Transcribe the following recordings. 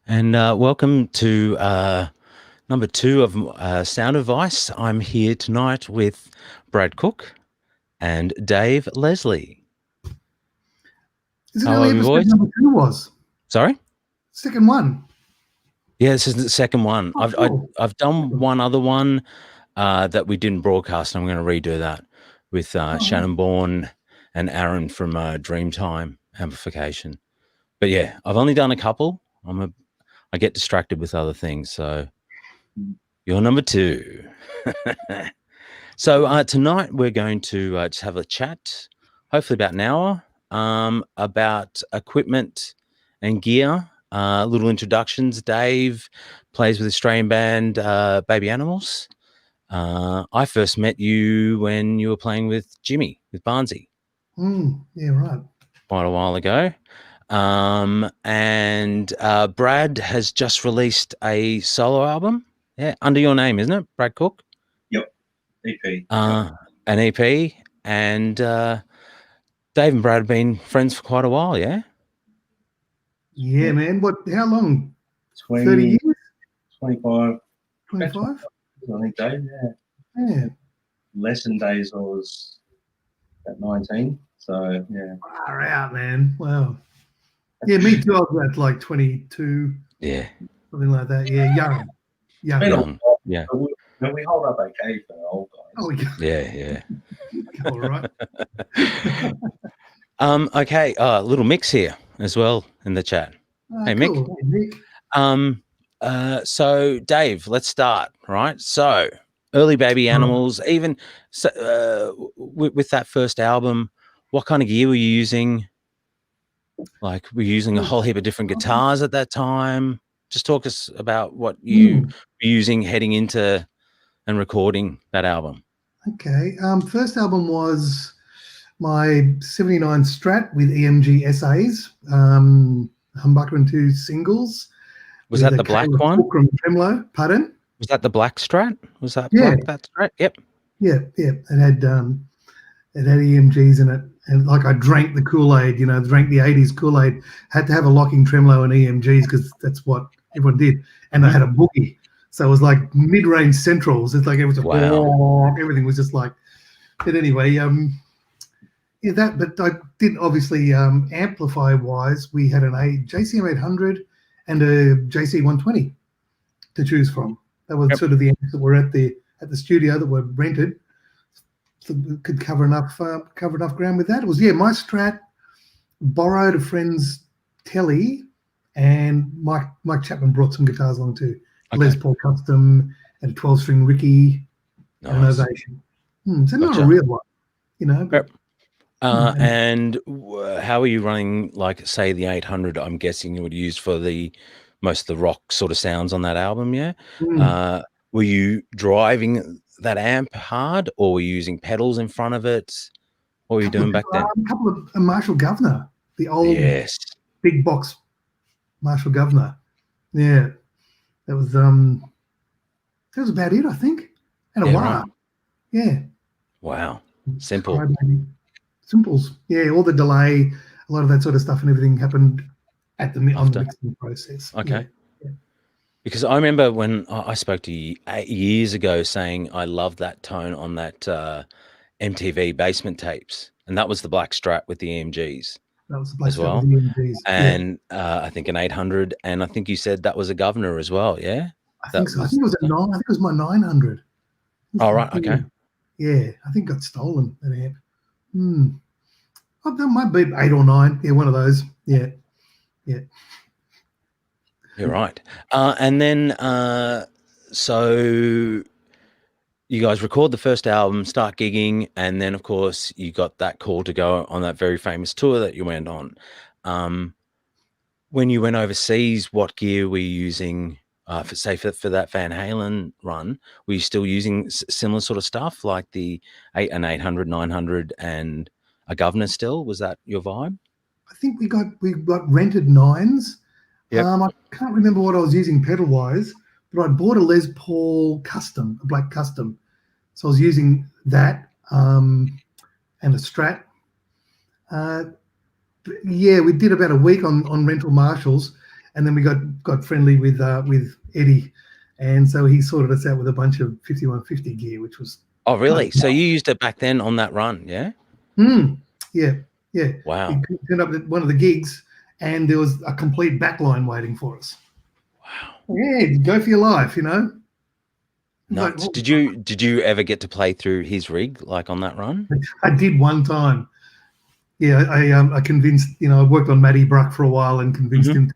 And welcome to number 2 of Sound Advice. I'm here tonight with Brad Cook and Dave Leslie. Is it How only are we, episode boys? number 2 was? Sorry? Second one. Yeah, this is the second one. Oh, cool. I've done one other one that we didn't broadcast, and I'm going to redo that with Shannon Bourne and Aaron from Dreamtime Amplification. But yeah, I've only done a couple. I get distracted with other things, so you're number 2. So tonight we're going to just have a chat, hopefully about an hour, about equipment and gear, little introductions. Dave plays with Australian band Baby Animals. I first met you when you were playing with Jimmy, with Barnsey. Yeah, right. Quite a while ago. And Brad has just released a solo album. Yeah, under your name, isn't it? Brad Cook? Yep. EP. An EP. And Dave and Brad have been friends for quite a while, yeah? Yeah, man. How long? 20, 30 years? 25. 25? I think, Dave, yeah. Yeah. Lesson days I was at 19. So, yeah. Far out, man. Wow. Yeah, me too. I was at like 22. Yeah. Something like that. Yeah, young. Yeah. But we hold up okay for the old guys. Oh, we go. Yeah. All right. Okay, little mix here as well in the chat. Hey, Mick. Cool. Hey, Mick. So Dave, let's start, right? So early Baby Animals, even with that first album, what kind of gear were you using? Like, were you using a whole heap of different guitars at that time? Just talk us about what you were using heading into and recording that album. Okay. First album was my 79 Strat with EMG SAs, humbucker and 2 singles. Was that the black one? Tremolo. Pardon? Was that the black Strat? Was that black, that Strat? Yep. Yeah. It had EMGs in it, and like I drank the Kool-Aid, drank the 80s Kool-Aid. Had to have a locking tremolo and EMGs because that's what everyone did, and I had a boogie, so it was like mid-range centrals. It's like it was everything was just like. But anyway, but I did obviously amplify wise. We had a JCM 800 and a JC 120 to choose from. That was sort of the amps that were at the studio that were rented. So we could cover enough ground with that. It was my Strat, borrowed a friend's telly, and Mike Chapman brought some guitars along too. Okay. Les Paul Custom and a 12-string Ricky and an Ovation. So not a real one, But, and how are you running, like, say, the 800? I'm guessing you would use for most of the rock sort of sounds on that album, yeah? Were you driving that amp hard, or were you using pedals in front of it? What were you doing back then? A couple of Marshall Governor, the old big box Marshall Governor. Yeah, that was about it, I think. And a wah. Right. Yeah. Wow. Simple. Simples. Yeah, all the delay, a lot of that sort of stuff and everything happened on the mixing process. Okay. Yeah. Because I remember when I spoke to you 8 years ago saying I love that tone on that MTV basement tapes. And that was the black Strat with the EMGs. That was the black as well. With the EMGs. And I think an 800. And I think you said that was a Governor as well, yeah? I think so. I think it was I think it was my 900. Oh, right. Okay. Yeah, I think it got stolen, that amp. That might be 8 or 9. Yeah, one of those. Yeah. You're right. And then, so you guys record the first album, start gigging, and then, of course, you got that call to go on that very famous tour that you went on. When you went overseas, what gear were you using? For that Van Halen run, were you still using similar sort of stuff, like an 800, 900, and a Governor still? Was that your vibe? I think we got rented 9s. Yep. I can't remember what I was using pedal wise, but I bought a Les Paul Custom, a black Custom. So I was using that and a Strat. We did about a week on rental Marshalls, and then we got friendly with Eddie, and so he sorted us out with a bunch of 5150 gear, which was Oh, really? So you used it back then on that run, yeah? Yeah. Wow. We turned up at one of the gigs, and there was a complete backline waiting for us. Wow. Yeah, go for your life, you know. Nuts. Like, Did you ever get to play through his rig like on that run? I did one time. Yeah, I convinced, you know, I worked on Matty Bruck for a while and convinced him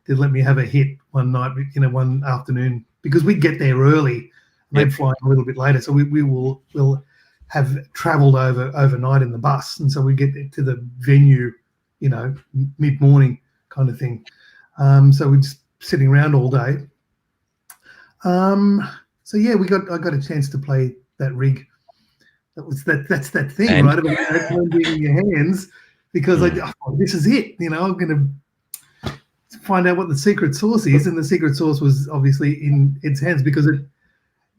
to let me have a hit one night, you know, one afternoon, because we'd get there early and they'd fly a little bit later. So we'll have travelled overnight in the bus, and so we get to the venue, you know, mid-morning kind of thing. So we're just sitting around all day. So yeah, I got a chance to play that rig. That's that thing, And right? About being in your hands, because this is it. You know, I'm going to find out what the secret sauce is, and the secret sauce was obviously in its hands, because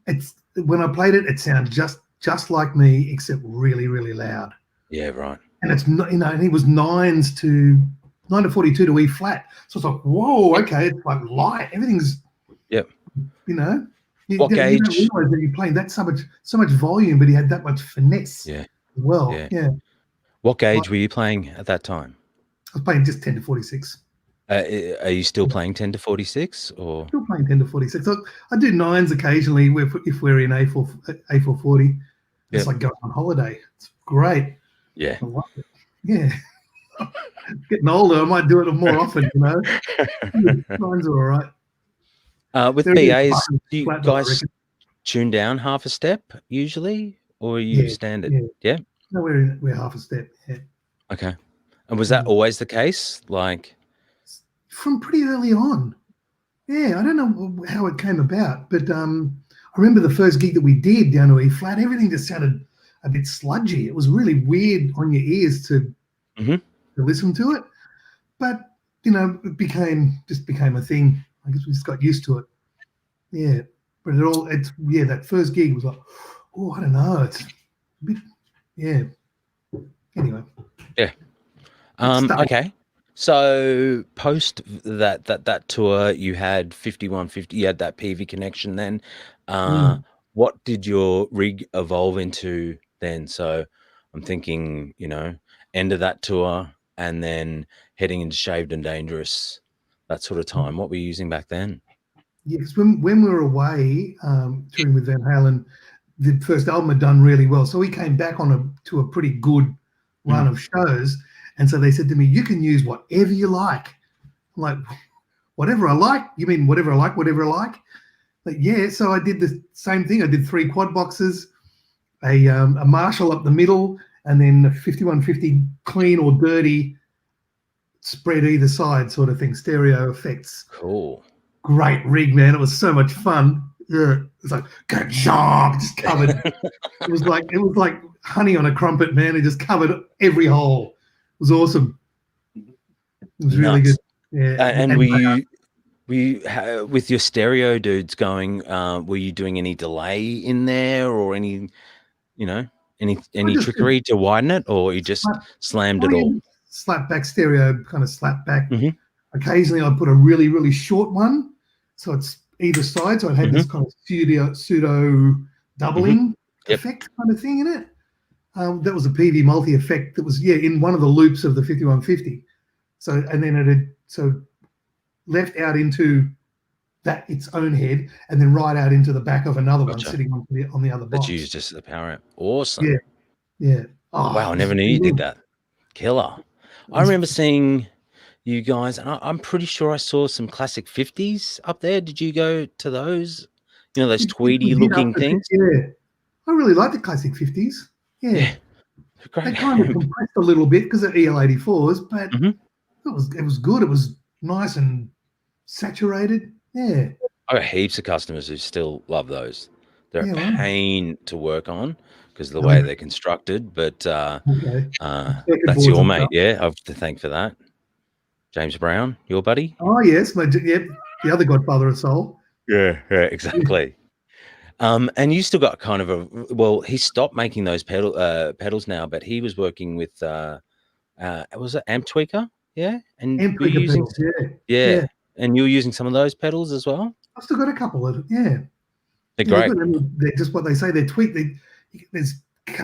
it's when I played it, it sounded just like me, except really, really loud. Yeah, right. And it's not, you know, and he was 9 to 42 to E flat, so it's like, whoa, okay, it's like light, everything's, you know. What gauge? You don't realize that you're playing that so much volume, but he had that much finesse as well. Yeah. What gauge were you playing at that time? I was playing just 10 to 46. Are you still playing 10 to 46 or? Still playing 10 to 46. So I do 9s occasionally if we're in A440. It's like going on holiday. It's great. Yeah. I love it. Yeah. Getting older, I might do it more often, you know. 9s are all right. With BAs, do you guys tune down half a step usually, or are you standard? Yeah. No, we're half a step. Yeah. Okay. And was that always the case? Like from pretty early on. Yeah, I don't know how it came about, but I remember the first gig that we did down to E flat. Everything just sounded a bit sludgy. It was really weird on your ears to listen to it, but you know, it became a thing. I guess we just got used to it. Yeah, but that first gig was like, oh, I don't know, it's a bit, Anyway. Yeah. Okay. So post that tour, you had 5150. You had that PV connection. Then, what did your rig evolve into then? So I'm thinking, you know, end of that tour, and then heading into Shaved and Dangerous. That sort of time. What were you using back then? Yeah, because when we were away touring with Van Halen, the first album had done really well. So we came back to a pretty good run of shows. And so they said to me, you can use whatever you like. I'm like, whatever I like? You mean whatever I like, whatever I like? Like, yeah, so I did the same thing. I did 3 quad boxes, a Marshall up the middle, and then a 5150 clean or dirty spread either side sort of thing, stereo effects. Cool. Great rig, man. It was so much fun. Yeah. It's like just covered. it was like honey on a crumpet, man. It just covered every hole. It was awesome. It was really good. Yeah. And were you with your stereo dudes going, were you doing any delay in there or any, you know, any trickery to widen it, or you just slammed it all? Slap back stereo, kind of slap back. Occasionally I'd put a really, really short one, so it's either side, so it had this kind of pseudo doubling effect kind of thing in it. That was a PV multi effect that was in one of the loops of the 5150. So, and then it had left out into that its own head, and then right out into the back of another one sitting on the other box. That's used just the power amp. Awesome. Yeah. Oh, wow, I never knew you did that. Killer. I remember seeing you guys, and I'm pretty sure I saw some classic 50s up there. Did you go to those? You know, those tweedy looking things? Yeah. I really like the classic 50s. Yeah. Great. They kind of compressed a little bit because they're EL84s, but it was good. It was nice and saturated. Yeah. I got heaps of customers who still love those. They're a pain to work on because of the way they're constructed, but that's your mate. Yeah, I have to thank for that. James Brown, your buddy? Oh, yes. The other godfather of soul. Yeah, exactly. And you still got kind of he stopped making those pedals now, but he was working with, was it Amp Tweaker? Yeah. And Amp Tweaker pedals, yeah. And you're using some of those pedals as well? I've still got a couple of yeah. They're great. They're just what they say. They're tweaked. There's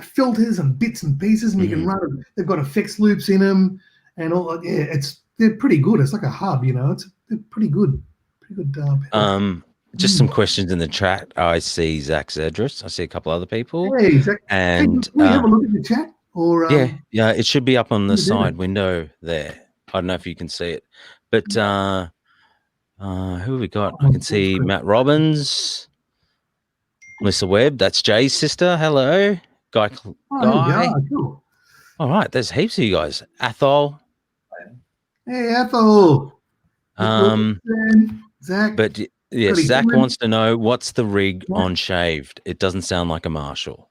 filters and bits and pieces, and you can run it. They've got effects loops in them, and all. Yeah, they're pretty good. It's like a hub, you know. They're pretty good. Pretty good. Just some questions in the chat. I see Zach Zedris. I see a couple other people. Hey, Zach. And can we have a look at the chat? Or yeah, it should be up on the side window there. I don't know if you can see it, but who have we got? I can see Matt Robbins, Melissa Webb. That's Jay's sister. Hello, Guy. Yeah, cool. All right, there's heaps of you guys. Athol. Hey, Athol. Zach. But yeah, Zach wants to know what's the rig on Shaved. It doesn't sound like a Marshall.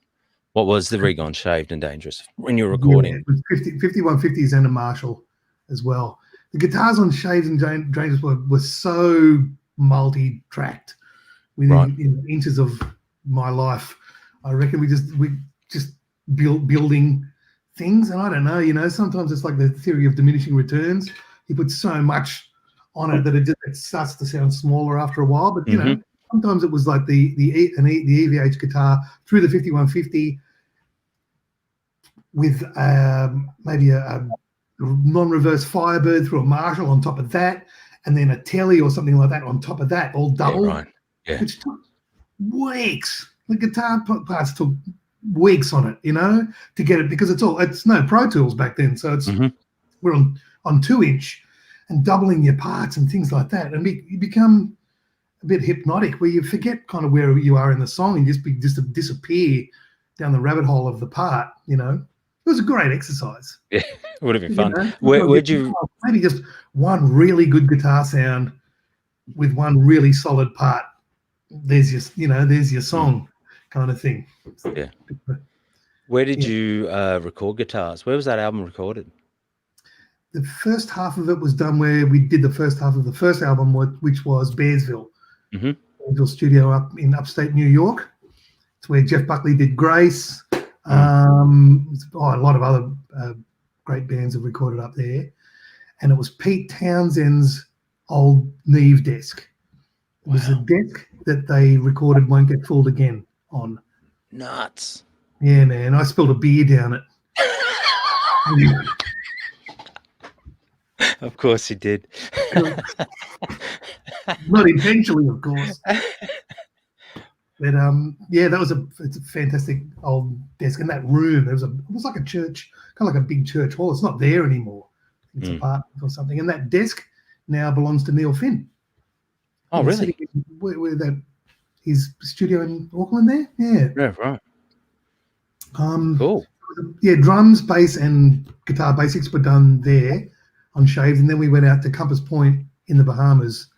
What was the rig on Shaved and Dangerous when you were recording? Yeah, it was 5150s and a Marshall as well. The guitars on Shaved and Dangerous were so multi-tracked within inches of my life. I reckon we just building things, and I don't know, you know, sometimes it's like the theory of diminishing returns. You put so much on it that it starts to sound smaller after a while, but you know, sometimes it was like the EVH guitar through the 5150 with maybe a non-reverse Firebird through a Marshall on top of that, and then a Telly or something like that on top of that, all double, which took weeks. The guitar parts took weeks on it, you know, to get it, because it's no Pro Tools back then, so it's we're on 2-inch and doubling your parts and things like that, and you become a bit hypnotic where you forget kind of where you are in the song and just disappear down the rabbit hole of the part, you know. It was a great exercise. Yeah, it would have been fun. Know? Where'd you maybe just one really good guitar sound with one really solid part? There's your song kind of thing. Yeah. Where did you record guitars? Where was that album recorded? The first half of it was done where we did the first half of the first album, which was Bearsville. Bearsville studio up in upstate New York. It's where Jeff Buckley did Grace. A lot of other great bands have recorded up there. And it was Pete Townsend's old Neve desk. It was the desk that they recorded Won't Get Fooled Again on. Nuts. Yeah, man. I spilled a beer down it. Of course he did. Not intentionally, of course. But that was it's a fantastic old desk. In that room, it was like a church, kind of like a big church hall. It's not there anymore. It's an apartment or something. And that desk now belongs to Neil Finn. Oh, really? Where his studio in Auckland there? Yeah. Yeah, right. Cool. Yeah, drums, bass, and guitar basics were done there on Shaved, and then we went out to Compass Point in the Bahamas,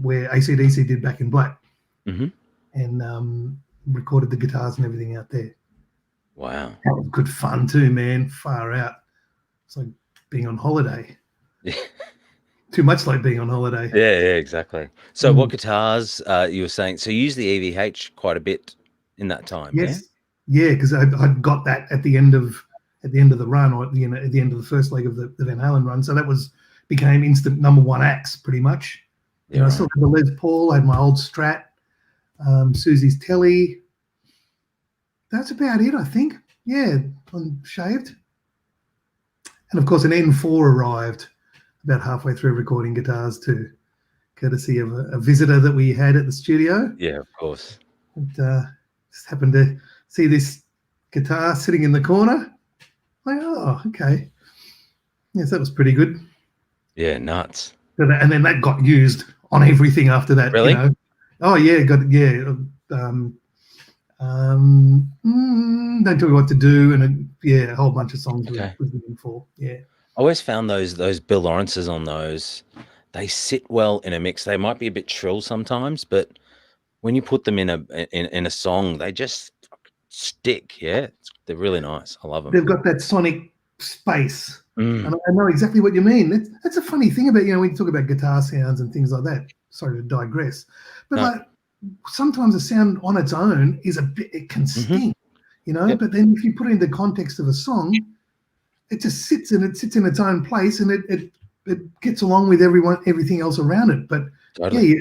where AC/DC did Back in Black, and recorded the guitars and everything out there. Wow. That was good fun too, man. Far out. It's like being on holiday. Yeah. Too much like being on holiday. Yeah, exactly. So what guitars you were saying? So you used the EVH quite a bit in that time, yes. Yeah, because I got that at the end of the run, or at the end of the first leg of the Van Halen run. So that became instant number one acts pretty much. Yeah, I still had the Les Paul, I had my old Strat, Susie's Telly. That's about it, I think. Yeah, on Shaved. And of course an N4 arrived about halfway through recording guitars too, courtesy of a visitor that we had at the studio. Yeah, of course. And, just happened to see this guitar sitting in the corner. Like, oh, okay. Yes, that was pretty good. Yeah, nuts. And then that got used on everything after that. Really? You know? Oh yeah, don't tell me what to do, and a whole bunch of songs was looking for. Yeah. I always found those Bill Lawrences on those, they sit well in a mix. They might be a bit shrill sometimes, but when you put them in a song, they just stick. Yeah, they're really nice. I love them. They've got that sonic space, and I know exactly what you mean. That's a funny thing about, when you talk about guitar sounds and things like that. Sorry to digress, but like sometimes a sound on its own is it can sting, Yep. But then if you put it in the context of a song, it just sits in its own place, and it gets along with everything else around it. But Totally. yeah,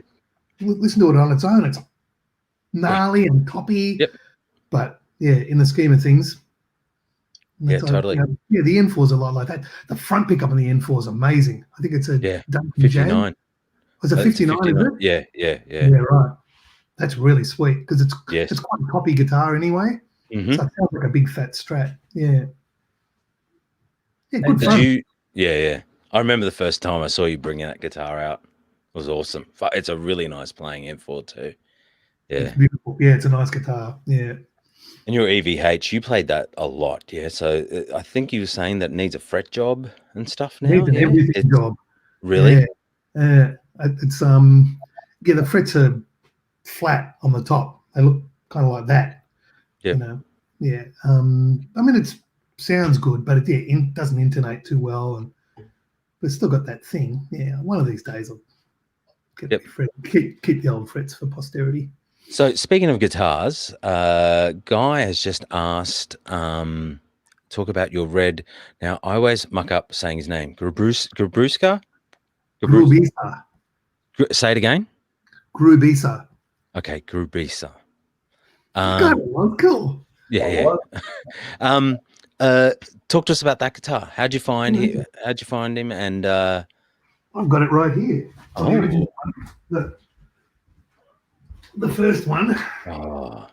you listen to it on its own. It's gnarly and toppy. Yep. But yeah, in the scheme of things, Yeah, totally. Yeah, the N4 is a lot like that. The front pickup on the N4 is amazing. I think it's a Duncan 59. Was it 59? Is it? Yeah. Yeah, right. That's really sweet because it's Yes. quite a poppy guitar anyway. Mhm. So it sounds like a big fat Strat. Yeah. Yeah, good Did fun. you? Yeah. I remember the first time I saw you bringing that guitar out. It was awesome. It's a really nice playing M4 too. Yeah. It's beautiful. Yeah, it's a nice guitar. Yeah. And your EVH, you played that a lot, yeah. So I think you were saying that it needs a fret job and stuff now. Needs an everything job. Really? Yeah. It's the frets are flat on the top. They look kind of like that. Yep. You know. Yeah. I mean, it sounds good, but it doesn't intonate too well, and it's still got that thing. Yeah. One of these days I'll get keep the old frets for posterity. So speaking of guitars, Guy has just asked, talk about your red. Now I always muck up saying his name. Grubruska? Grubisa. Say it again. Grubisa. Okay, Grubisa. Cool. Yeah. Talk to us about that guitar. How'd you find him? And I've got it right here. Oh. The original one. The first one. Oh.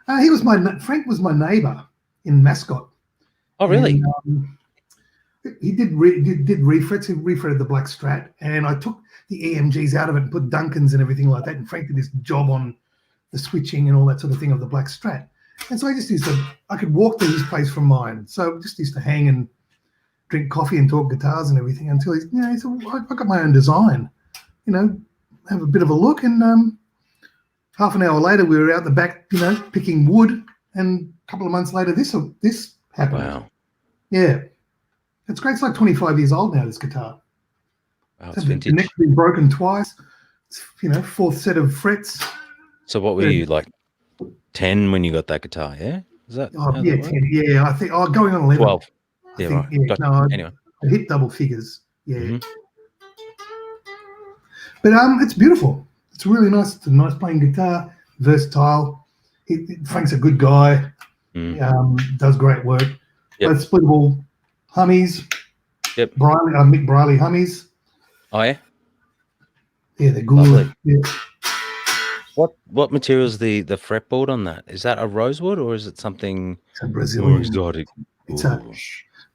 Frank was my neighbour in Mascot. Oh, really? And, he did refrets. He refretted the black Strat, and I took the EMGs out of it and put Duncans and everything like that. And Frank did this job on the switching and all that sort of thing of the black Strat. And so I could walk to his place from mine. So I just used to hang and drink coffee and talk guitars and everything until he said, well, I got my own design, have a bit of a look. And half an hour later, we were out the back, picking wood. And a couple of months later, this happened. Wow. Yeah. It's great. It's like 25 years old now, this guitar. Wow, it's vintage. The neck's been broken twice. It's, fourth set of frets. So what were you, like 10 when you got that guitar, yeah? Is that? Oh, yeah, 10. Yeah, I think, going on 11. 12. I think, right. Gotcha. No, anyway. I hit double figures. Yeah. Mhm. But it's beautiful. It's really nice. It's a nice playing guitar, versatile. Frank's a good guy. Does great work. Yep. Both splittable Hummies. Yep. Mick Briley Hummies. Oh, yeah? Yeah, they're good. Lovely. Yeah. What material is the fretboard on that? Is that a rosewood or is it something It's a Brazilian. more exotic? It's Ooh. a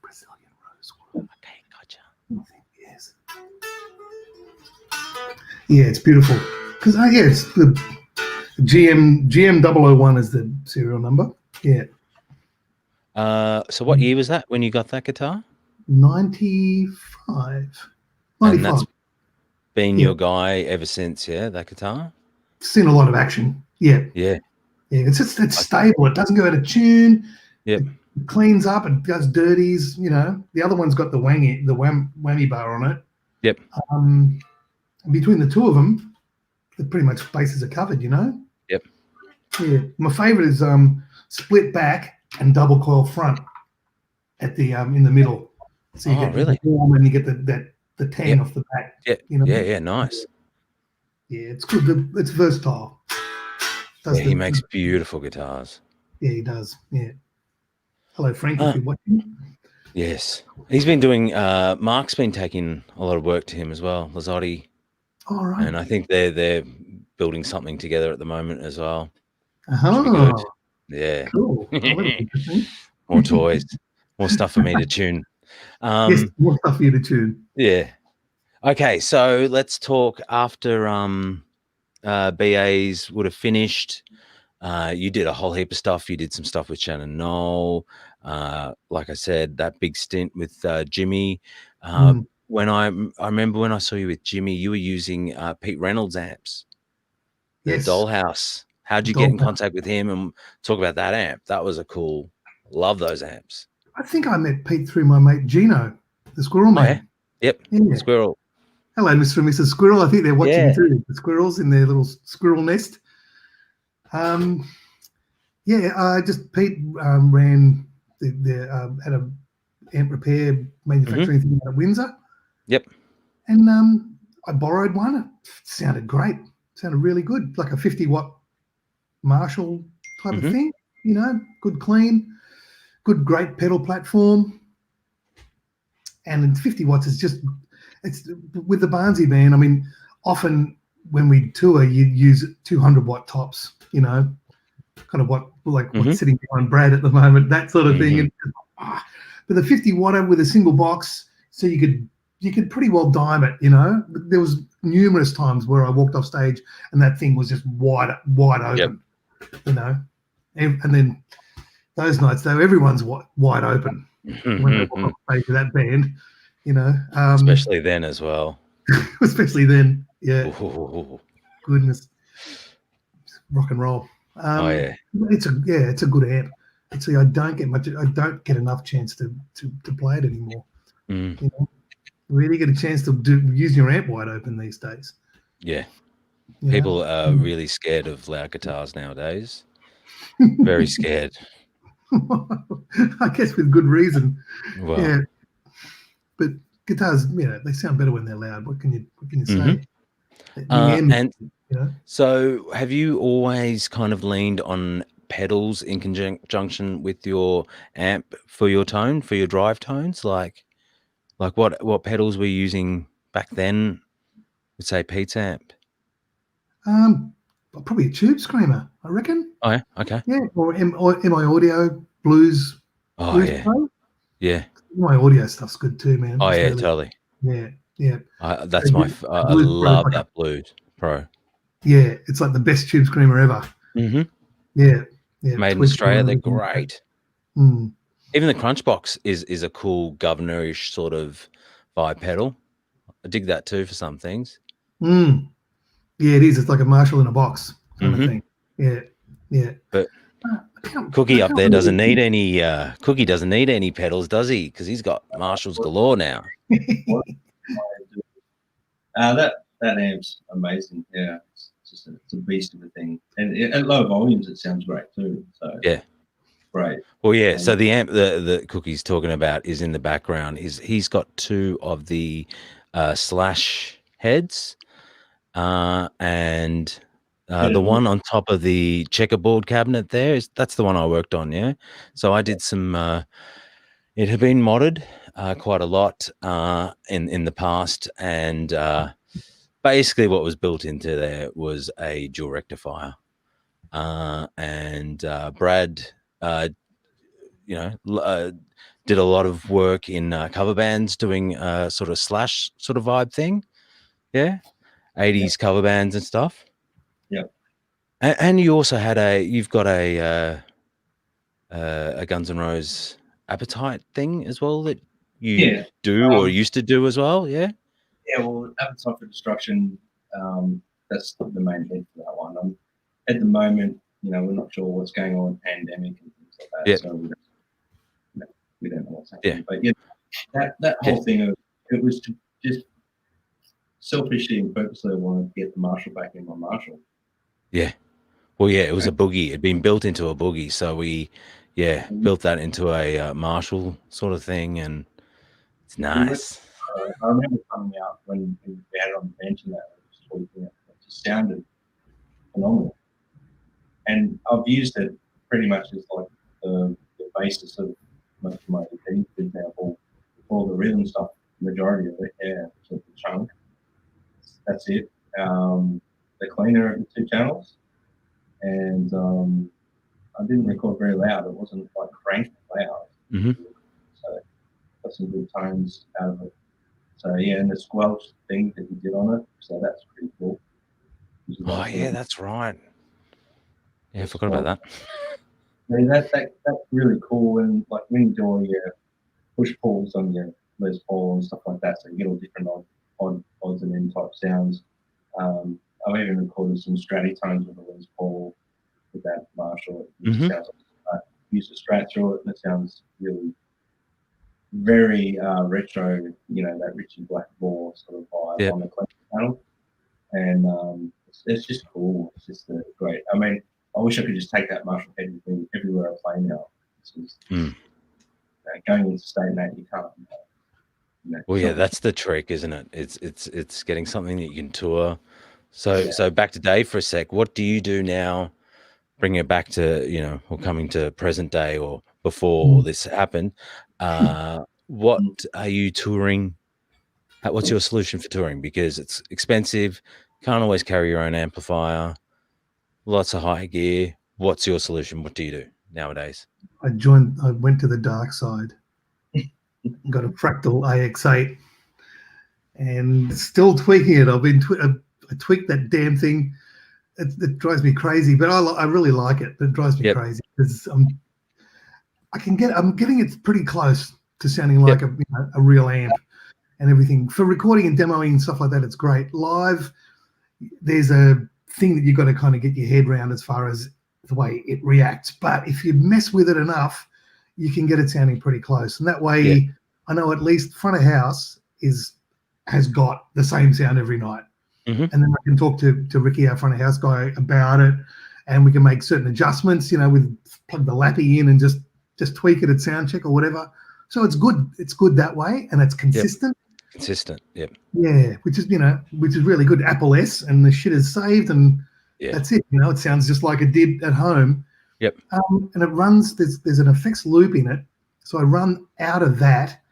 Brazilian rosewood. Okay, gotcha. Yes. Yeah, it's beautiful. Because it's the GM001 is the serial number. Yeah. So what year was that when you got that guitar? 95. And that's been your guy ever since, yeah, that guitar? Seen a lot of action. Yeah. Yeah. Yeah. It's stable. It doesn't go out of tune. Yep. It cleans up. It does dirties. The other one's got the whammy bar on it. Yep. Between the two of them, pretty much bases are covered. Yep. Yeah. My favorite is split back and double coil front at the in the middle. So you get really? the warm and you get the tan off the back. Yeah. Yeah. Nice. Yeah, it's good. It's versatile. He makes beautiful guitars. Yeah, he does. Yeah. Hello, Frank, if you're watching. Yes. He's been doing, Mark's been taking a lot of work to him as well, Lazzotti. All right. And I think they're building something together at the moment as well. Oh, yeah. Cool. Oh, More toys, more stuff for me to tune. Yes, more stuff for you to tune. Yeah. Okay, so let's talk after BAs would have finished. You did a whole heap of stuff. You did some stuff with Shannon Knoll. Like I said, that big stint with Jimmy. When I remember when I saw you with Jimmy, you were using Pete Reynolds amps. The Dollhouse. How'd you get in contact with him and talk about that amp? That was love those amps. I think I met Pete through my mate Gino, the Squirrel Man. Yeah? Yep. Yeah. Squirrel. Hello, Mr. and Mrs. Squirrel. I think they're watching too. The squirrels in their little squirrel nest. Just Pete ran had a amp repair manufacturing thing out of Windsor. Yep. And I borrowed one. It sounded great. It sounded really good, like a 50-watt Marshall type of thing. You know, good clean, good great pedal platform. And 50 watts is just, it's with the Barnsley band. I mean, often when we tour, you use 200-watt tops, you know, kind of what's sitting behind Brad at the moment, that sort of thing. And, but the 50-watter with a single box, so you could pretty well dime it, you know. There was numerous times where I walked off stage and that thing was just wide open, you know. And then those nights, though, everyone's wide open when they walk off stage with that band, you know. Especially then as well. Especially then, yeah. Ooh. Goodness, rock and roll. Oh yeah, it's a good amp. Actually, I don't get enough chance to play it anymore. You know, really get a chance to use your amp wide open these days. Yeah, you people know? are really scared of loud guitars nowadays. Very scared. I guess with good reason. Well, yeah, but guitars, you know, they sound better when they're loud. What can you say? And you know? so, have you always kind of leaned on pedals in conjunction with your amp for your tone, for your drive tones? Like what pedals were you using back then? Would say Pete's amp. Probably a tube screamer, I reckon. Oh yeah, okay. Yeah, or MI Audio Blues. Oh Blues yeah, Pro. yeah. My audio stuff's good too, man. Oh It's yeah, really, totally. yeah. That's my. I Blues love Pro's that Blues Pro. Yeah, it's like the best tube screamer ever. Yeah, Made in Australia, they're great. Mm. Even the Crunchbox is a cool governorish sort of vibe pedal. I dig that too for some things. Yeah, it is. It's like a Marshall in a box kind of thing. Yeah. But Cookie up there doesn't need any. Cookie doesn't need any pedals, does he? Because he's got Marshalls galore now. That amp's amazing. Yeah, it's a beast of a thing, and at low volumes it sounds great too. So yeah, great. Well, yeah. So the amp the Cookie's talking about is in the background. He's got two of the Slash heads, and the one on top of the checkerboard cabinet that's the one I worked on. Yeah. So I did some. It had been modded quite a lot in the past, and basically what was built into there was a dual rectifier, and Brad, did a lot of work in cover bands, doing sort of Slash sort of vibe thing, 80s cover bands and stuff. Yeah, and you also had you've got a Guns N' Roses Appetite thing as well that you do or used to do as well, yeah. Well, Appetite for Destruction, that's the main head for that one. At the moment, we're not sure what's going on with pandemic and things like that, so we don't know what's happening. But that whole thing, it was to just selfishly and purposely I wanted to get the Marshall back in my Marshall. Yeah. Well, yeah, it was a boogie. It'd been built into a boogie, so we, built that into a Marshall sort of thing, and it's nice. I remember coming out when we had it on the bench and that, it just sounded phenomenal. And I've used it pretty much as like the basis of most of my EP, for example, all the rhythm stuff, the majority of it, so the chunk. That's it. The cleaner of the 2 channels. And I didn't record very loud. It wasn't like cranked loud. So got some good tones out of it. So and the squelch thing that he did on it. So that's pretty cool. Oh yeah, that's right. Yeah, I forgot about that. That's really cool. And like when you do all your push pulls on your Les Paul and stuff like that, so you get all different odds and end type sounds. I've even recorded some stratty tones with the Les Paul with that Marshall. It sounds like use a Strat through it, and it sounds really very retro. That Richie Blackmore sort of vibe on the Clean channel, and it's just cool. It's just great. I mean, I wish I could just take that Marshall head with me everywhere I play now. It's just, going into state, mate, you can't. Well, yeah, that's the trick, isn't it? It's getting something that you can tour. So back to Dave for a sec. What do you do now? Bringing it back to, or coming to present day or before all this happened. What are you touring? What's your solution for touring? Because it's expensive. Can't always carry your own amplifier. Lots of high gear. What's your solution? What do you do nowadays? I went to the dark side. Got a Fractal AX8 and still tweaking it. I tweaked that damn thing. It drives me crazy, but I really like it. But it drives me crazy because I'm getting it pretty close to sounding like a real amp and everything. For recording and demoing and stuff like that, it's great. Live, there's a thing that you've got to kind of get your head around as far as the way it reacts. But if you mess with it enough, you can get it sounding pretty close. And that way, I know at least front of house has got the same sound every night. Mm-hmm. And then I can talk to Ricky, our front of house guy, about it, and we can make certain adjustments, with plug the lappy in and just tweak it at sound check or whatever. So it's good. It's good that way, and it's consistent. Consistent, yep. Yeah, which is really good. Apple S, and the shit is saved, and that's it. It sounds just like it did at home. Yep. And it runs. There's an effects loop in it, so I run out of that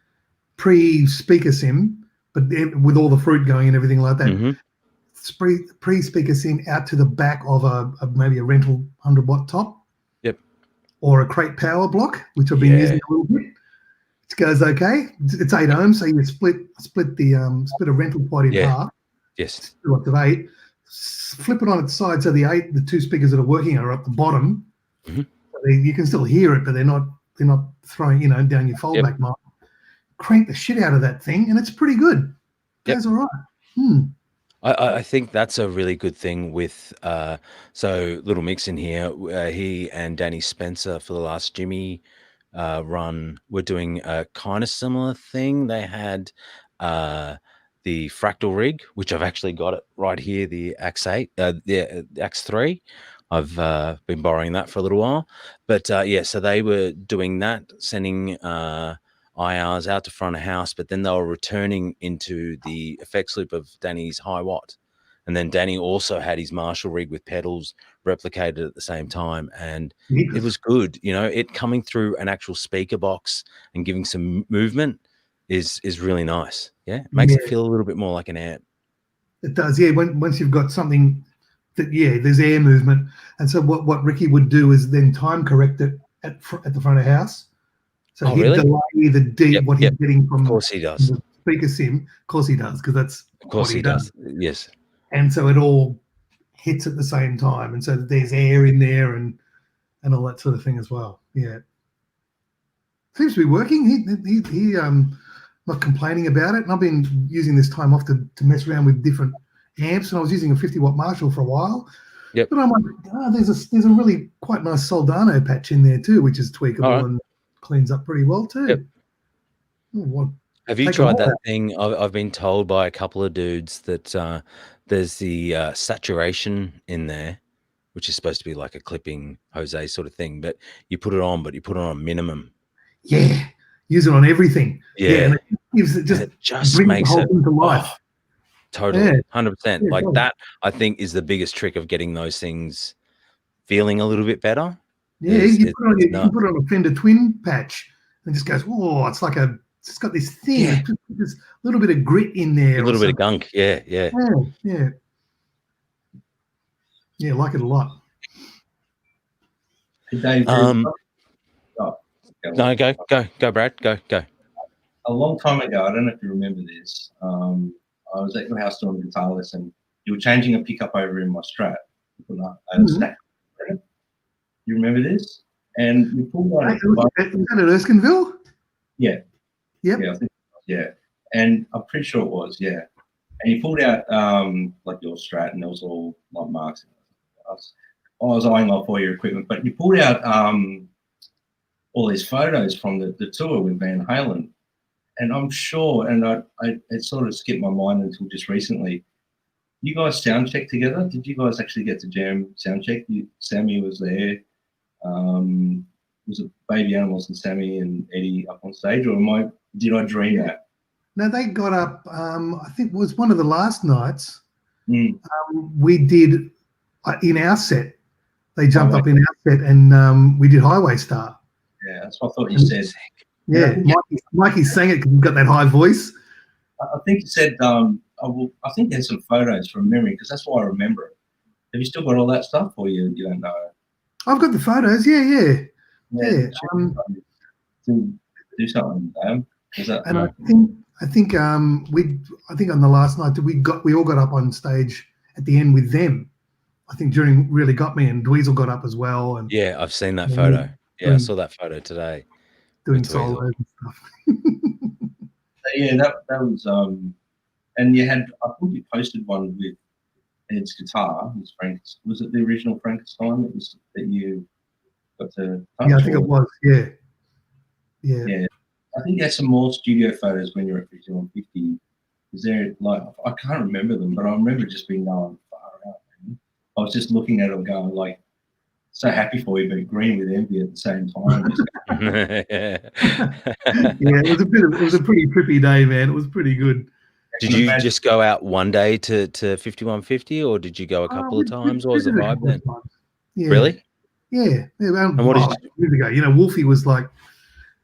pre-speaker sim, but with all the fruit going and everything like that. Mm-hmm. Pre-speaker sim out to the back of maybe a rental 100-watt top. Yep. Or a crate power block, which I've been using a little bit. It goes okay. It's 8 ohms, so you split a rental pod in half. Yes. 2 lots of 8. Flip it on its side, so the two speakers that are working are at the bottom. Mm-hmm. So you can still hear it, but they're not throwing down your foldback mic. Crank the shit out of that thing, and it's pretty good. Goes all right. I think that's a really good thing with so Little Mix in here. He and Danny Spencer for the last Jimmy run were doing a kind of similar thing. They had the Fractal rig, which I've actually got it right here, the X8, the X3. I've been borrowing that for a little while, but so they were doing that, sending IRs out to front of house, but then they were returning into the effects loop of Danny's high watt. And then Danny also had his Marshall rig with pedals replicated at the same time. And it was good. It coming through an actual speaker box and giving some movement is really nice. Yeah. It makes it feel a little bit more like an amp. It does. Yeah. Once you've got something that, there's air movement. And so what Ricky would do is then time correct it at the front of house. So he'd delay the deep what he's getting from the speaker sim. Of course he does, because that's what he does. Yes. And so it all hits at the same time, and so there's air in there and all that sort of thing as well. Yeah, seems to be working. He not complaining about it. And I've been using this time off to mess around with different amps, and I was using a 50-watt Marshall for a while. Yep. But I'm like, there's a really quite nice Soldano patch in there too, which is tweakable and cleans up pretty well too. Yep. Have you tried that thing? I've been told by a couple of dudes that there's the saturation in there, which is supposed to be like a clipping Jose sort of thing, but you put it on minimum. Yeah, use it on everything. Yeah, and it just makes it to life. Oh, totally, 100%. Like that, I think is the biggest trick of getting those things feeling a little bit better. Yeah, you put it on a Fender Twin patch and it just goes, it's like it's got this thing, there's a little bit of grit in there. A little bit of gunk, yeah. Yeah, like it a lot. Dave, no, go, Brad, go. A long time ago, I don't know if you remember this, I was at your house doing a guitar lesson. You were changing a pickup over in my Strat. Stack. You remember this? And you pulled out. Was that at Erskineville? Yeah. Yep. Yeah, I think and I'm pretty sure it was, And you pulled out like your Strat, and there was all like marks. I was eyeing off all your equipment, but you pulled out all these photos from the tour with Van Halen, and I'm sure, and it sort of skipped my mind until just recently. You guys sound check together? Did you guys actually get to jam sound check? Sammy was there. Was it Baby Animals and Sammy and Eddie up on stage, or did I dream that? No, they got up. I think it was one of the last nights. Mm. We did in our set. They jumped up in our set, and we did Highway Star. Yeah, that's what I thought you said. Yeah, Mikey sang it because he's got that high voice. I think you said, I think there's some photos from memory because that's why I remember it. Have you still got all that stuff, or you don't know? I've got the photos. Yeah. Do something, is that? And I think on the last night we all got up on stage at the end with them. I think during Really Got Me, and Dweezil got up as well. And yeah, I've seen that photo. Yeah, I saw that photo today. Doing solos and stuff. Yeah, that was and you had, I think you posted one with Ed's guitar. Was it the original Frankenstein that you got to touch? Yeah, I think it was. Yeah. I think there's some more studio photos when you're at 5150. Is there, like, I can't remember them, but I remember just being going far out. Man. I was just looking at them going like, so happy for you, but green with envy at the same time. Yeah, it was a pretty trippy day, man. It was pretty good. Did you just go out one day to 5150, or did you go a couple of times? What was the vibe then? Yeah. Really? Yeah. And what did you? Years ago, you know, Wolfie was like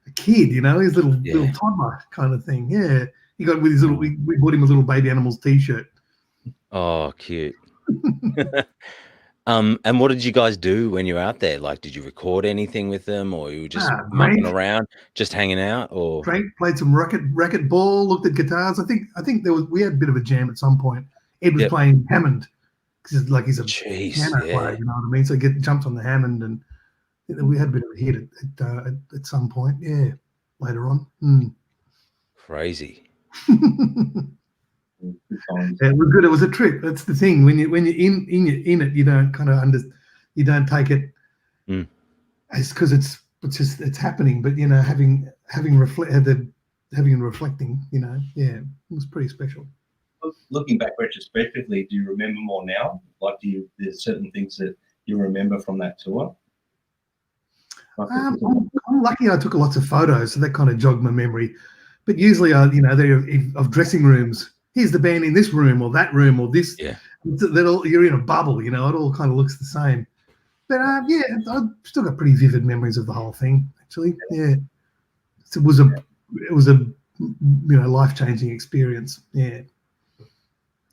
a kid, you know, his little toddler kind of thing. Yeah, he got with his little. We bought him a little Baby Animals T-shirt. Oh, cute. And what did you guys do when you were out there? Like, did you record anything with them, or you were just mucking around, just hanging out, or played some racket ball, looked at guitars? I think we had a bit of a jam at some point. Ed was playing Hammond because like he's a piano player, you know what I mean? So jumped on the Hammond, and we had a bit of a hit at some point. Yeah, later on. Crazy. It was good. It was a trip. That's the thing. When you're in it, you don't kind of you don't take it as because it's happening. But you know, having and reflecting, you know, it was pretty special. Looking back retrospectively, do you remember more now? Like, there's certain things that you remember from that tour? I'm lucky. I took lots of photos, so that kind of jogged my memory. But usually, they're of dressing rooms. Here's the band in this room or that room or this. Yeah. You're in a bubble, you know. It all kind of looks the same. But I've still got pretty vivid memories of the whole thing. Actually, yeah. It was a life-changing experience. Yeah.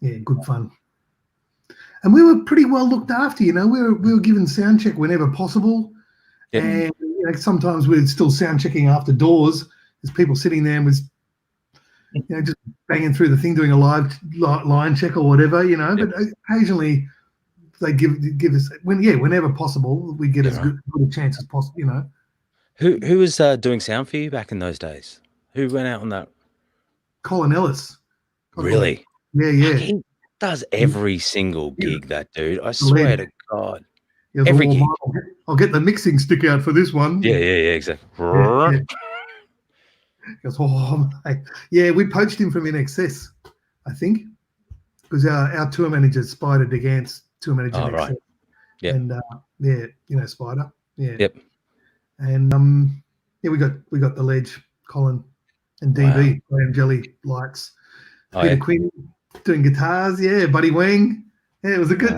Yeah, good fun. And we were pretty well looked after. You know, we were given sound check whenever possible. Yeah. And sometimes we're still sound checking after doors. There's people sitting there and just banging through the thing, doing a live line check or whatever, you know. But occasionally they give us whenever possible, we get as good a chance as possible, you know. Who was doing sound for you back in those days? Who went out on that? Colin Ellis. Really? Yeah. He does every single gig, that dude. I swear to God. Every gig. I'll get the mixing stick out for this one. Yeah, exactly. Yeah. Goes, oh, mate. Yeah, we poached him from NXS, I think, because our tour manager Spider DeGant's tour manager. Oh, right. Yeah. And Spider. Yeah. Yep. And we got the Ledge, Colin, and DB, Graham Jelly likes. Peter Quinn doing guitars. Yeah, Buddy Wang. Yeah, it was a good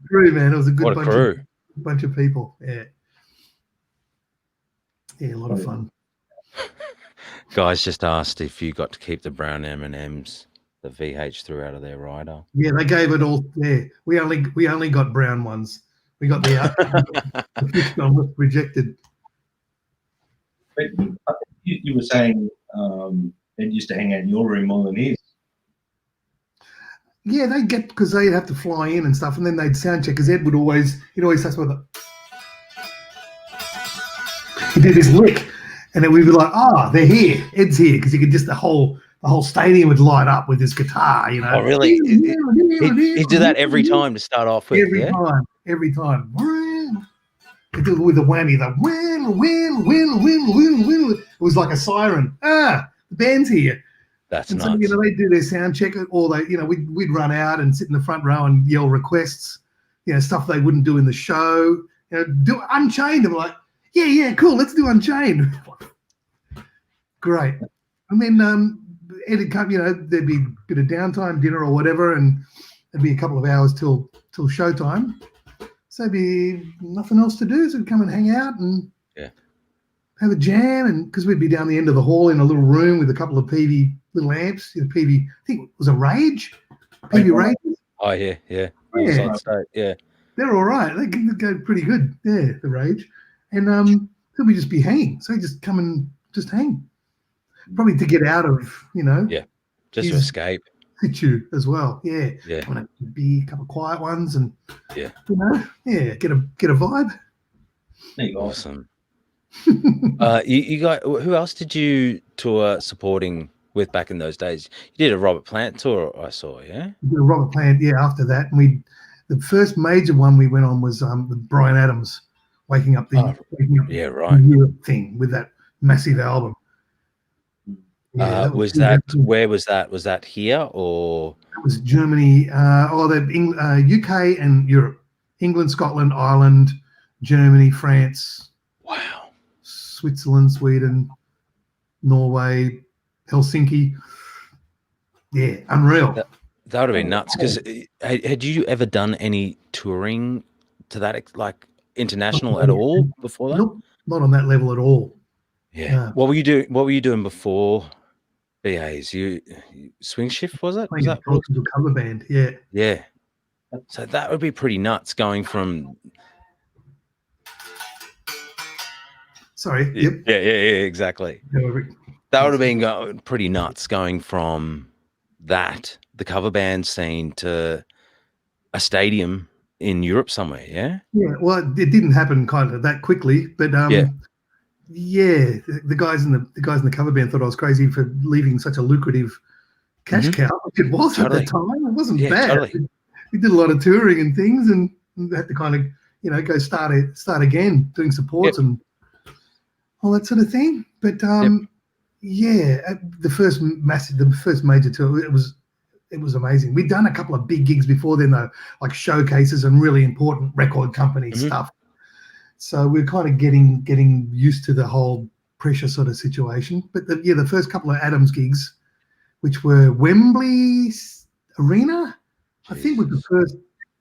crew, man. It was a good bunch of people. Yeah. Yeah, a lot of fun. Guys just asked if you got to keep the brown M&Ms the VH threw out of their rider. Yeah, they gave it all. Yeah, we only got brown ones. We got the was rejected. But I think you were saying they used to hang out in your room more than his. Yeah, they'd get because they'd have to fly in and stuff, and then they'd sound check. Because Ed would always say something. He did his lick. And then we'd be like, they're here. Ed's here. Because you could just, the whole stadium would light up with his guitar, you know. Oh, really? He'd do that every time to start off with. Every time. He'd do it with the whammy, the win. It was like a siren. The band's here. That's nuts. So, they'd do their sound check, or we'd run out and sit in the front row and yell requests, stuff they wouldn't do in the show. Do Unchained. I'm like, yeah, cool. Let's do Unchained. Great. And then it'd come, there'd be a bit of downtime, dinner or whatever, and it'd be a couple of hours till showtime. So there'd be nothing else to do, so we'd come and hang out and have a jam, and because we'd be down the end of the hall in a little room with a couple of PV little amps, PV, I think it was a Rage, PV Rage. Oh yeah. Yeah. They're all right. They can go pretty good. Yeah, the Rage, and so we just be hanging. So just come and just hang, probably to get out of just to escape. Situ as well. Yeah. Want to be a couple of quiet ones and get a vibe. Awesome. You got, who else did you tour supporting with back in those days? You did a Robert Plant tour, I saw. Yeah. We did a Robert Plant. Yeah. After that, and the first major one we went on was the Bryan Adams Waking Up the Europe thing with that massive album. Yeah, where was that? Was that here or? It was Germany, UK and Europe, England, Scotland, Ireland, Germany, France. Wow. Switzerland, Sweden, Norway, Helsinki. Yeah, unreal. That would have been nuts. Because had you ever done any touring to that, like international at all before that? Nope, not on that level at all. Yeah. What were you doing? What were you doing before BAs? You Swing Shift, was it? Was that a cover band? Yeah. Yeah. So that would be pretty nuts going from. Sorry. Yeah, Yep. Yeah, exactly. That would have been pretty nuts going from that, the cover band scene, to a stadium in Europe somewhere. Yeah. Yeah. Well, it didn't happen kind of that quickly, but the guys in the cover band thought I was crazy for leaving such a lucrative cash cow, which it was at the time. It wasn't bad. Totally. We did a lot of touring and things, and had to kind of go start again, doing supports and all that sort of thing. But the first major tour, it was amazing. We'd done a couple of big gigs before then, though, like showcases and really important record company stuff. So we're kind of getting used to the whole pressure sort of situation. But the first couple of Adams gigs, which were Wembley Arena, I think was the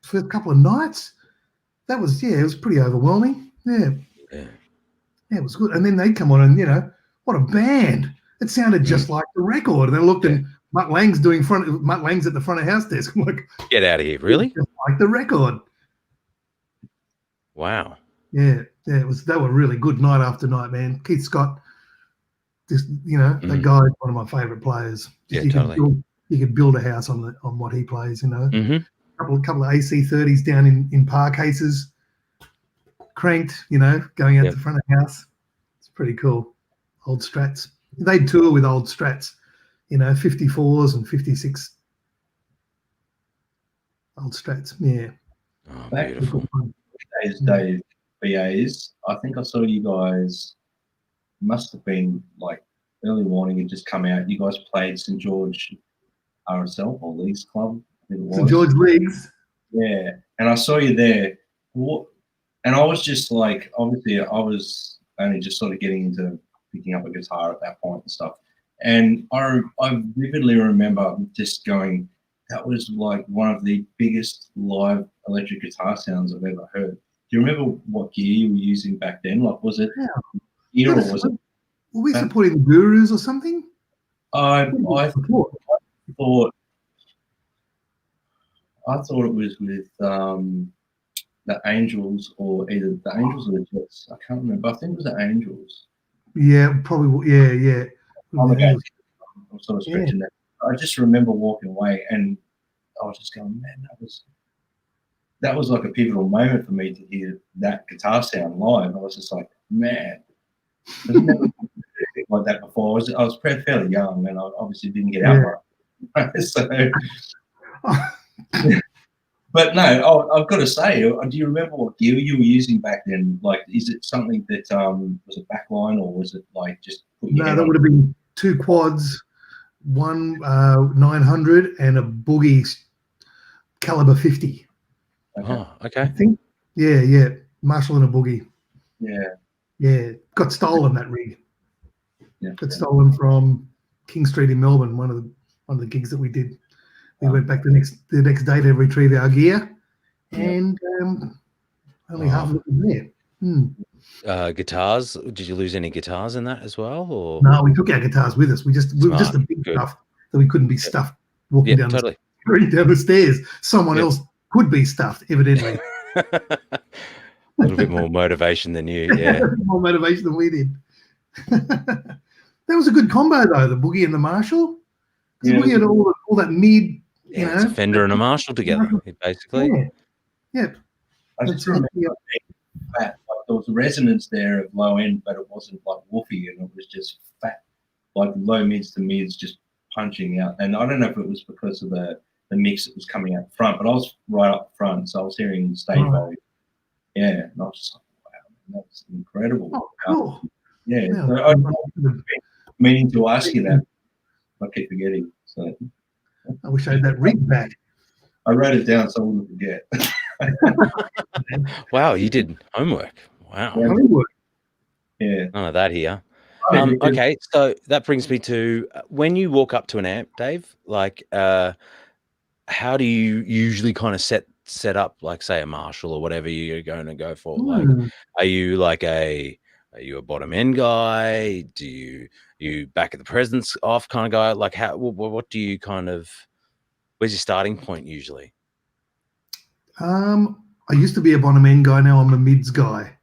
first couple of nights. That was it was pretty overwhelming. Yeah, it was good. And then they come on and what a band! It sounded just like the record. And I looked and Mutt Lang's at the front of house desk. I'm like, get out of here, really? Just like the record. Wow. Yeah, it was. They were really good night after night, man. Keith Scott, just that guy is one of my favourite players. Totally. You could build a house on what he plays. Couple of AC30s down in par cases, cranked. Going out the front of the house. It's pretty cool. Old Strats. They tour with old Strats, 54s and 56 old Strats. Yeah. Oh, beautiful. Days, BAs. I think I saw you guys. Must have been like early morning. Had just come out. You guys played St George RSL or Leagues Club. St George Leagues. Yeah, and I saw you there. And I was just like, obviously, I was only just sort of getting into picking up a guitar at that point and stuff. And I vividly remember just going, that was like one of the biggest live electric guitar sounds I've ever heard. Do you remember what gear you were using back then? Like, was it gear or was it? Were we supporting the Gurus or something? I thought it was with the Angels, or either the Angels or the Jets. I can't remember. I think it was the Angels. Yeah, probably. Yeah. I'm sort of stretching that. I just remember walking away and I was just going, man, that was like a pivotal moment for me to hear that guitar sound live. I was just like, man, I've never done anything like that before. I was fairly young and I obviously didn't get out right. So, but no, I've got to say, do you remember what gear you were using back then? Like, is it something that was a backline, or was it like just put your head that on? would have been 2 quads, one 900, and a Boogie caliber 50. Okay. Oh, okay. I think. Yeah. Marshall and a Boogie. Yeah. Yeah. Got stolen, that rig. Yeah. Got stolen from King Street in Melbourne. One of the gigs that we did. We went back the next day to retrieve our gear, and only half of it was there. Guitars? Did you lose any guitars in that as well? Or No, we took our guitars with us. We were just the big stuff that we couldn't be stuffed walking down the stairs. Someone else could be stuffed, evidently. A little bit more motivation than you, yeah. More motivation than we did. That was a good combo, though, the Boogie and the Marshall. The Boogie had all that mid, you know. It's a Fender and a Marshall together, basically. Yeah. I just remember fat. Like there was a resonance there of low end, but it wasn't like woofy, and it was just fat, like low mids to mids just punching out. And I don't know if it was because of the mix that was coming out front, but I was right up front, so I was hearing stage volume. Yeah, and I was just like, wow, that's incredible. Oh, cool. Yeah, so I've been meaning to ask you that. I keep forgetting. So I wish I had that rig back. I wrote it down so I wouldn't forget. Wow, you did homework. Wow. Yeah. None of that here. Okay, so that brings me to when you walk up to an amp, Dave, like how do you usually kind of set up, like say a Marshall or whatever you're going to go for? Like, are you a bottom end guy? Do you back at the presence off kind of guy? Like what do you kind of, where's your starting point usually? I used to be a bottom end guy. Now I'm a mids guy.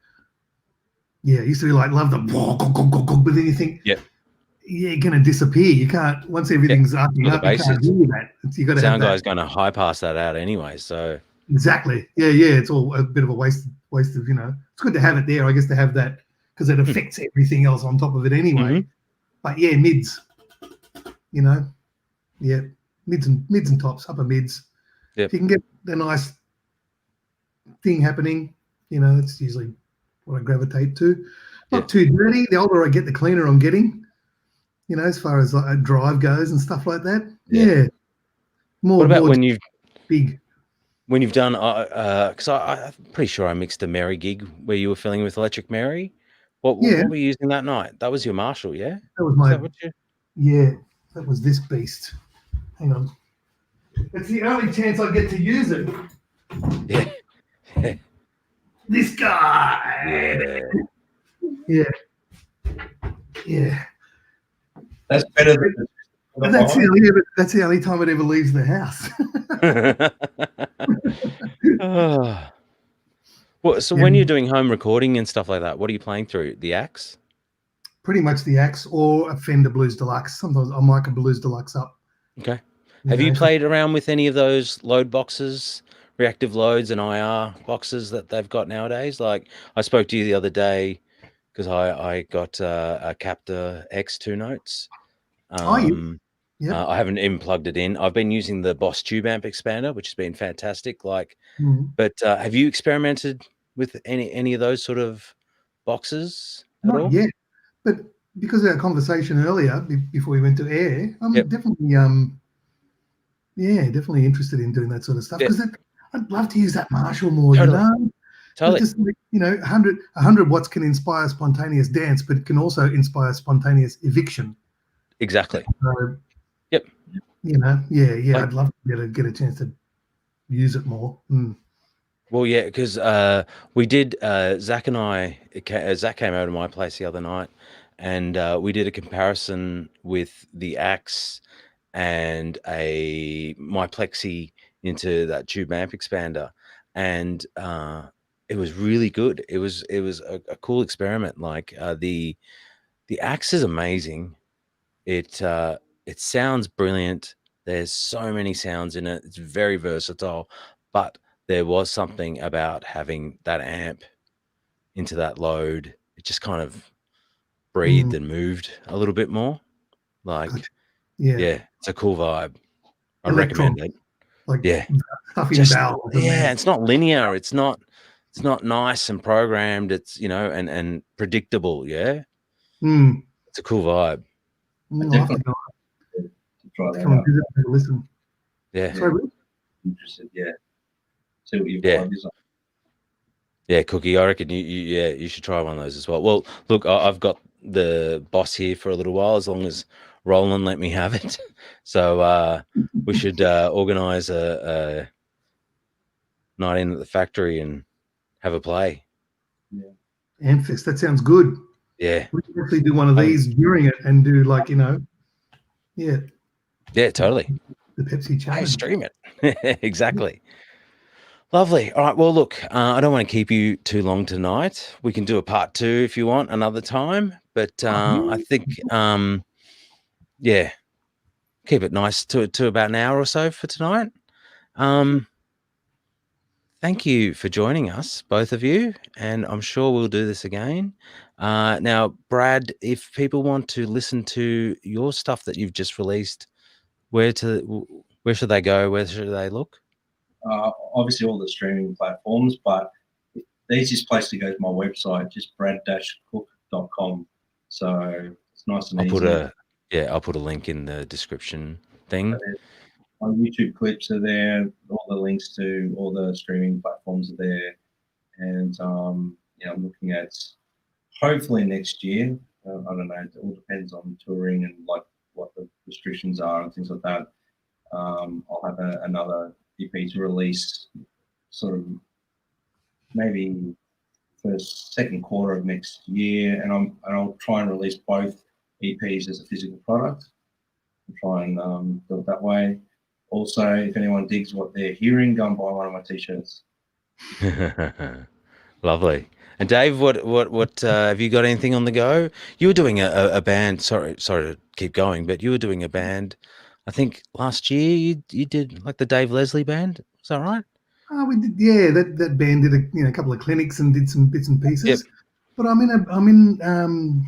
Yeah, I used to be like, love the, but then you think, you're going to disappear. You can't, once everything's up, you can't hear that. You got to sound guy's going to high pass that out anyway. So exactly. Yeah. It's all a bit of a waste of, you know, it's good to have it there, I guess, to have that because it affects everything else on top of it anyway. But yeah, mids, you know, mids and tops, upper mids. If you can get the nice thing happening, you know, that's usually what I gravitate to. Not too dirty. The older I get, the cleaner I'm getting, you know, as far as like a drive goes and stuff like that. Yeah. What about when you've big? When you've done, because I'm pretty sure I mixed a Mary gig where you were filling with Electric Mary. What were you using that night? That was your Marshall, yeah? That was my. That was this beast. Hang on. It's the only chance I get to use it. Yeah. This guy. Yeah. That's better than. That's the only time it ever leaves the house. Well, so when you're doing home recording and stuff like that, what are you playing through? The Axe? Pretty much the Axe or a Fender Blues Deluxe. Sometimes I mic a Blues Deluxe up. Okay. Have you played around with any of those load boxes, reactive loads and IR boxes that they've got nowadays? Like I spoke to you the other day because I got a Captor X 2 notes. I haven't even plugged it in. I've been using the Boss Tube amp expander, which has been fantastic. But have you experimented with any of those sort of boxes at all? Yeah, but because of our conversation earlier, before we went to air, I'm definitely definitely interested in doing that sort of stuff because I'd love to use that Marshall more. Totally. You know, totally. Just, you know, 100 watts can inspire spontaneous dance, but it can also inspire spontaneous eviction. Exactly. You know, I'd love to get a chance to use it more. Well, yeah, because we did. Zach and I. Zach came over to my place the other night, and we did a comparison with the Axe and my Plexi into that tube amp expander, and it was really good. It was a cool experiment. Like the Axe is amazing. It sounds brilliant. There's so many sounds in it. It's very versatile, but there was something about having that amp into that load. It just kind of breathed and moved a little bit more. Like, it's a cool vibe. I recommend it. Like, it's not linear. It's not nice and programmed. It's, you know, and predictable. Yeah. It's a cool vibe. Definitely to try that out. Listen. Yeah. Sorry, interested. Yeah. See what your vibe is on. Yeah, Cookie. I reckon you should try one of those as well. Well, look, I've got the Boss here for a little while, as long as Roland let me have it. So we should organise a night in at the factory and have a play. Amfest, that sounds good. Yeah. We can actually do one of these during it and do like, yeah, totally. the Pepsi Hey, challenge. stream it. Exactly. Lovely. All right. Well, look, I don't want to keep you too long tonight. We can do a part 2 if you want another time. But I think, yeah, keep it nice to about an hour or so for tonight. Thank you for joining us, both of you, and I'm sure we'll do this again. Now, Brad, if people want to listen to your stuff that you've just released, where should they go? Where should they look? Obviously all the streaming platforms, but the easiest place to go is my website, just brad-cook.com. So it's nice and easy. I'll put a link in the description thing. My YouTube clips are there. All the links to all the streaming platforms are there. And I'm looking at hopefully next year. I don't know. It all depends on touring and like what the restrictions are and things like that. I'll have another EP to release, sort of maybe second quarter of next year, and I'll try and release both EPs as a physical product. And try and do it that way. Also, if anyone digs what they're hearing, go and buy one of my t-shirts. Lovely. And Dave, what have you got anything on the go? You were doing a band. Sorry to keep going, but you were doing a band. I think last year you did like the Dave Leslie band. Is that right? We did, yeah. That band did a couple of clinics and did some bits and pieces. Yep. But I'm in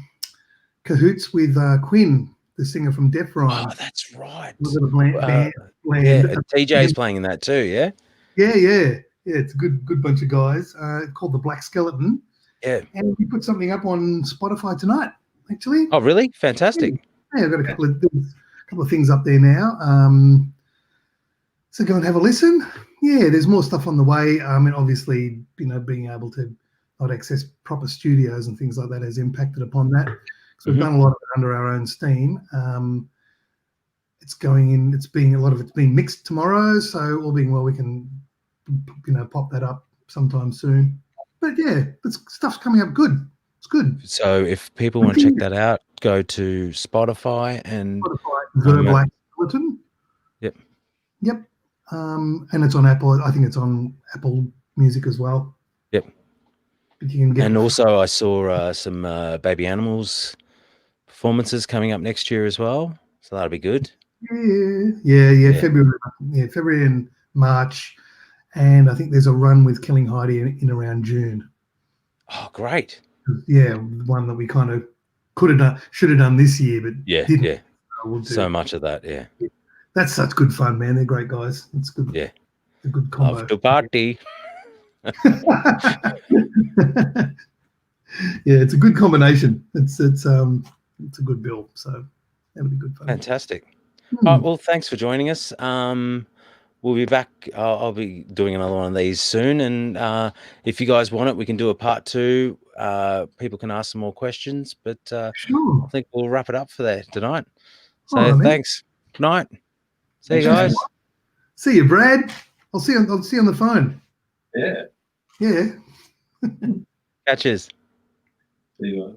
cahoots with Quinn, the singer from Death Rhyme. Oh, that's right. Band. Yeah, TJ's playing in that too. Yeah. Yeah. It's a good bunch of guys. Called the Black Skeleton. Yeah. And we put something up on Spotify tonight. Actually. Oh, really? Fantastic. Yeah, I've got a couple of things up there now. So go and have a listen. Yeah, there's more stuff on the way. I mean, obviously, being able to not access proper studios and things like that has impacted upon that. So we've done a lot of it under our own steam. It's going in. A lot of it's being mixed tomorrow. So all being well, we can, pop that up sometime soon. But yeah, stuff's coming up good. It's good. So if people want to check that out, go to Spotify and The Black Skeleton. Yep. And it's on Apple. I think it's on Apple Music as well. Yep. But you can get. And also, I saw some Baby Animals performances coming up next year as well. So that'll be good. Yeah. February and March, and I think there's a run with Killing Heidi in around June. Oh, great! Yeah, one that we kind of should have done this year, but didn't. Yeah. So much of that, yeah. That's such good fun, man. They're great guys. It's good. Yeah, a good combo. Love to party. Yeah, it's a good combination. It's a good bill, so that'll be good fun. Fantastic. All right, well, thanks for joining us. We'll be back. I'll be doing another one of these soon, and if you guys want it, we can do a part 2. People can ask some more questions, but sure. I think we'll wrap it up for that tonight. So thanks. Good night. See you guys. See you, Brad. I'll see you on the phone. Yeah. Yeah. Catches. See you guys.